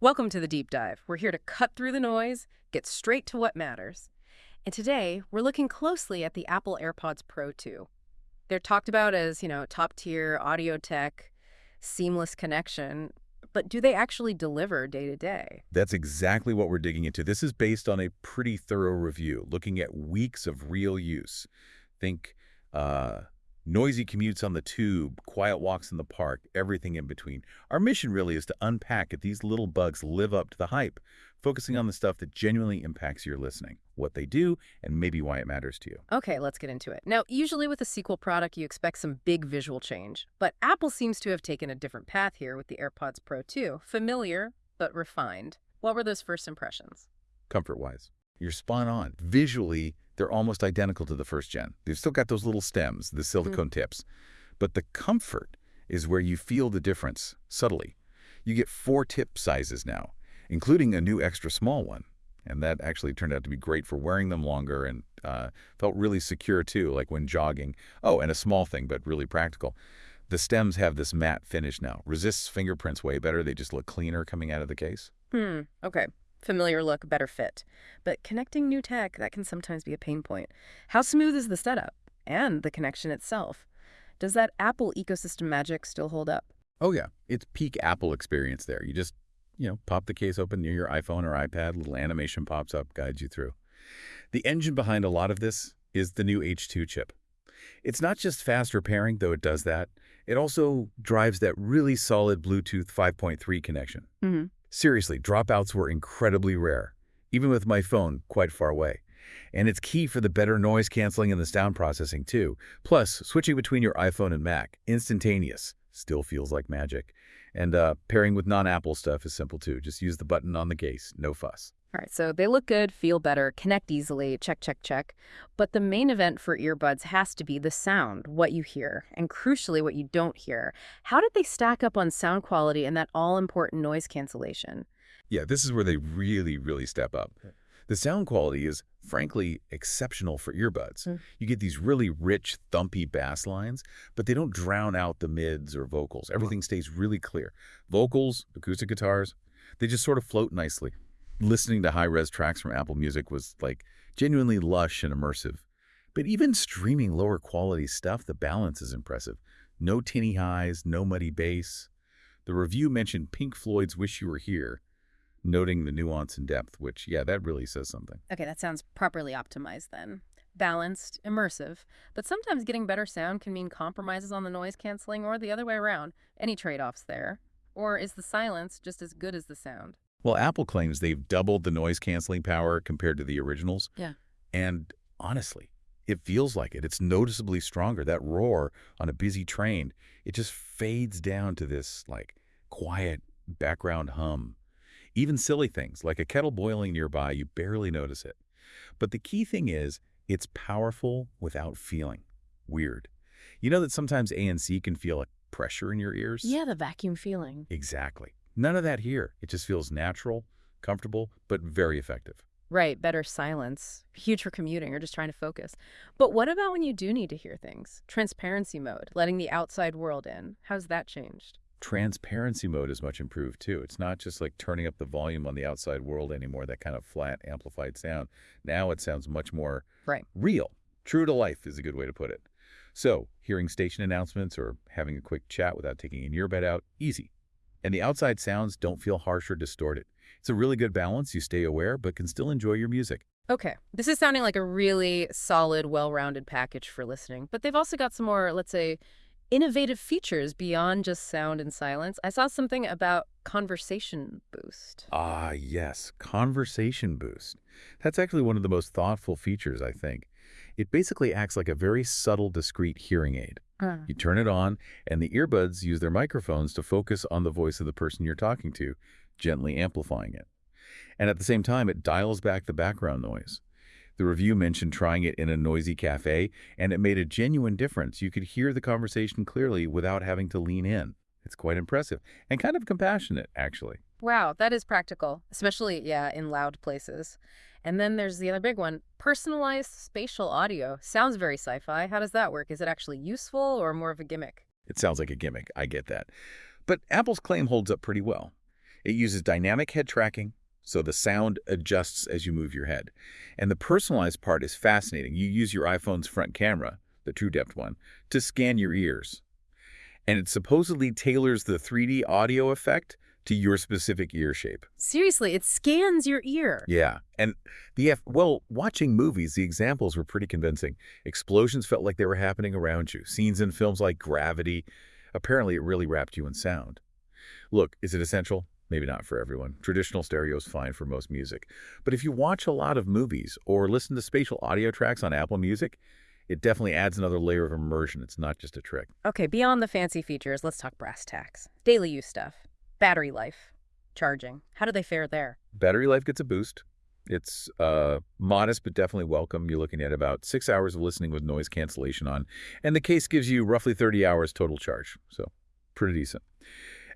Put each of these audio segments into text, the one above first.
Welcome to the Deep Dive. We're here to cut through the noise, get straight to what matters. And today, we're looking closely at the Apple AirPods Pro 2. They're talked about as, top-tier audio tech, seamless connection, but do they actually deliver day to day? That's exactly what we're digging into. This is based on a pretty thorough review, looking at weeks of real use. Think noisy commutes on the tube, quiet walks in the park, everything in between. Our mission really is to unpack if these little bugs live up to the hype, focusing on the stuff that genuinely impacts your listening, what they do, and maybe why it matters to you. Okay, let's get into it. Now, usually with a sequel product, you expect some big visual change, but Apple seems to have taken a different path here with the AirPods Pro 2. Familiar, but refined. What were those first impressions? Comfort-wise, you're spot on. Visually, they're almost identical to the first gen. They've still got those little stems, the silicone tips. But the comfort is where you feel the difference, subtly. You get 4 tip sizes now, including a new extra small one. And that actually turned out to be great for wearing them longer and felt really secure too, like when jogging. Oh, and a small thing, but really practical. The stems have this matte finish now. Resists fingerprints way better. They just look cleaner coming out of the case. Okay. Familiar look, better fit. But connecting new tech, that can sometimes be a pain point. How smooth is the setup and the connection itself? Does that Apple ecosystem magic still hold up? Oh yeah, it's peak Apple experience there. You just, pop the case open near your iPhone or iPad, little animation pops up, guides you through. The engine behind a lot of this is the new H2 chip. It's not just faster pairing, though it does that. It also drives that really solid Bluetooth 5.3 connection. Seriously, dropouts were incredibly rare, even with my phone quite far away. And it's key for the better noise canceling and the sound processing too. Plus, switching between your iPhone and Mac, instantaneous, still feels like magic. And pairing with non-Apple stuff is simple too. Just use the button on the case, no fuss. All right, so they look good, feel better, connect easily, check, check, check. But the main event for earbuds has to be the sound, what you hear, and crucially, what you don't hear. How did they stack up on sound quality and that all-important noise cancellation? Yeah, this is where they really, really step up. The sound quality is, frankly, exceptional for earbuds. You get these really rich, thumpy bass lines, but they don't drown out the mids or vocals. Everything stays really clear. Vocals, acoustic guitars, they just sort of float nicely. Listening to high-res tracks from Apple Music was, genuinely lush and immersive. But even streaming lower-quality stuff, the balance is impressive. No tinny highs, no muddy bass. The review mentioned Pink Floyd's Wish You Were Here, noting the nuance and depth, which, that really says something. Okay, that sounds properly optimized then. Balanced, immersive. But sometimes getting better sound can mean compromises on the noise canceling or the other way around. Any trade-offs there? Or is the silence just as good as the sound? Well, Apple claims they've doubled the noise-canceling power compared to the originals. Yeah. And honestly, it feels like it. It's noticeably stronger. That roar on a busy train, it just fades down to this, quiet background hum. Even silly things, like a kettle boiling nearby, you barely notice it. But the key thing is, it's powerful without feeling weird. You know that sometimes ANC can feel like pressure in your ears? Yeah, the vacuum feeling. Exactly. None of that here. It just feels natural, comfortable, but very effective. Right, better silence. Huge for commuting or just trying to focus. But what about when you do need to hear things? Transparency mode, letting the outside world in. How's that changed? Transparency mode is much improved too. It's not just like turning up the volume on the outside world anymore, that kind of flat, amplified sound. Now it sounds much more real. True to life is a good way to put it. So, hearing station announcements or having a quick chat without taking an earbud out, easy. And the outside sounds don't feel harsh or distorted. It's a really good balance. You stay aware, but can still enjoy your music. Okay, this is sounding like a really solid, well-rounded package for listening. But they've also got some more, let's say, innovative features beyond just sound and silence. I saw something about conversation boost. Ah, yes, conversation boost. That's actually one of the most thoughtful features, I think. It basically acts like a very subtle, discreet hearing aid. You turn it on, and the earbuds use their microphones to focus on the voice of the person you're talking to, gently amplifying it. And at the same time, it dials back the background noise. The review mentioned trying it in a noisy cafe, and it made a genuine difference. You could hear the conversation clearly without having to lean in. It's quite impressive and kind of compassionate, actually. Wow, that is practical, especially, in loud places. And then there's the other big one, personalized spatial audio. Sounds very sci-fi. How does that work? Is it actually useful or more of a gimmick? It sounds like a gimmick. I get that. But Apple's claim holds up pretty well. It uses dynamic head tracking, so the sound adjusts as you move your head. And the personalized part is fascinating. You use your iPhone's front camera, the true depth one, to scan your ears. And it supposedly tailors the 3D audio effect to your specific ear shape. Seriously, it scans your ear. Yeah, and watching movies, the examples were pretty convincing. Explosions felt like they were happening around you. Scenes in films like Gravity, apparently it really wrapped you in sound. Look, is it essential? Maybe not for everyone. Traditional stereo is fine for most music. But if you watch a lot of movies or listen to spatial audio tracks on Apple Music, it definitely adds another layer of immersion. It's not just a trick. Okay, beyond the fancy features, let's talk brass tacks. Daily use stuff. Battery life. Charging. How do they fare there? Battery life gets a boost. It's modest, but definitely welcome. You're looking at about 6 hours of listening with noise cancellation on, and the case gives you roughly 30 hours total charge, so pretty decent.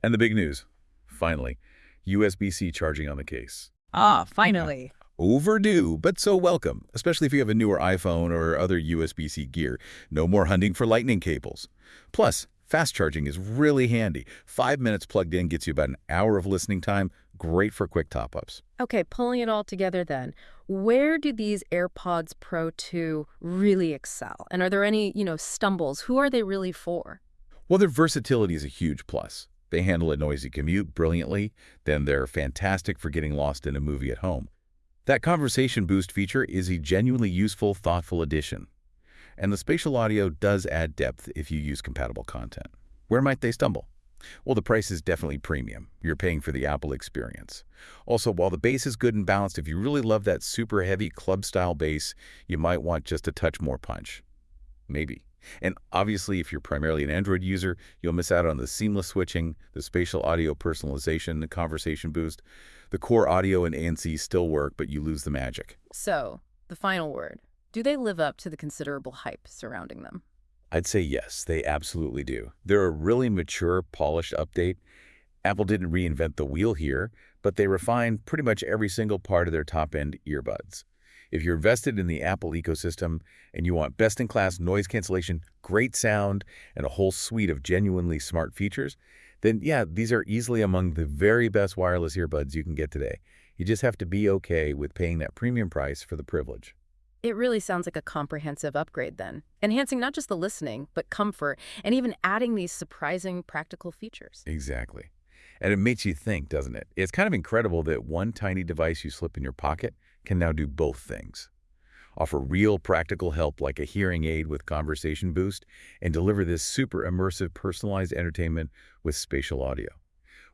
And the big news, finally, USB-C charging on the case. Ah, finally. Overdue, but so welcome, especially if you have a newer iPhone or other USB-C gear. No more hunting for lightning cables. Plus, fast charging is really handy. 5 minutes plugged in gets you about an hour of listening time. Great for quick top-ups. Okay, pulling it all together then, where do these AirPods Pro 2 really excel? And are there any, stumbles? Who are they really for? Well, their versatility is a huge plus. They handle a noisy commute brilliantly. Then they're fantastic for getting lost in a movie at home. That conversation boost feature is a genuinely useful, thoughtful addition. And the spatial audio does add depth if you use compatible content. Where might they stumble? Well, the price is definitely premium. You're paying for the Apple experience. Also, while the bass is good and balanced, if you really love that super heavy club-style bass, you might want just a touch more punch. Maybe. And obviously, if you're primarily an Android user, you'll miss out on the seamless switching, the spatial audio personalization, the conversation boost. The core audio and ANC still work, but you lose the magic. So, the final word. Do they live up to the considerable hype surrounding them? I'd say yes, they absolutely do. They're a really mature, polished update. Apple didn't reinvent the wheel here, but they refined pretty much every single part of their top-end earbuds. If you're invested in the Apple ecosystem and you want best-in-class noise cancellation, great sound, and a whole suite of genuinely smart features, then yeah, these are easily among the very best wireless earbuds you can get today. You just have to be okay with paying that premium price for the privilege. It really sounds like a comprehensive upgrade then, enhancing not just the listening, but comfort, and even adding these surprising practical features. Exactly. And it makes you think, doesn't it? It's kind of incredible that one tiny device you slip in your pocket can now do both things. Offer real practical help like a hearing aid with conversation boost, and deliver this super immersive personalized entertainment with spatial audio.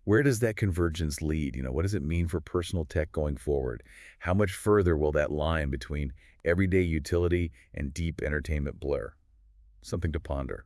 Where does that convergence lead? What does it mean for personal tech going forward? How much further will that line between everyday utility and deep entertainment blur? Something to ponder.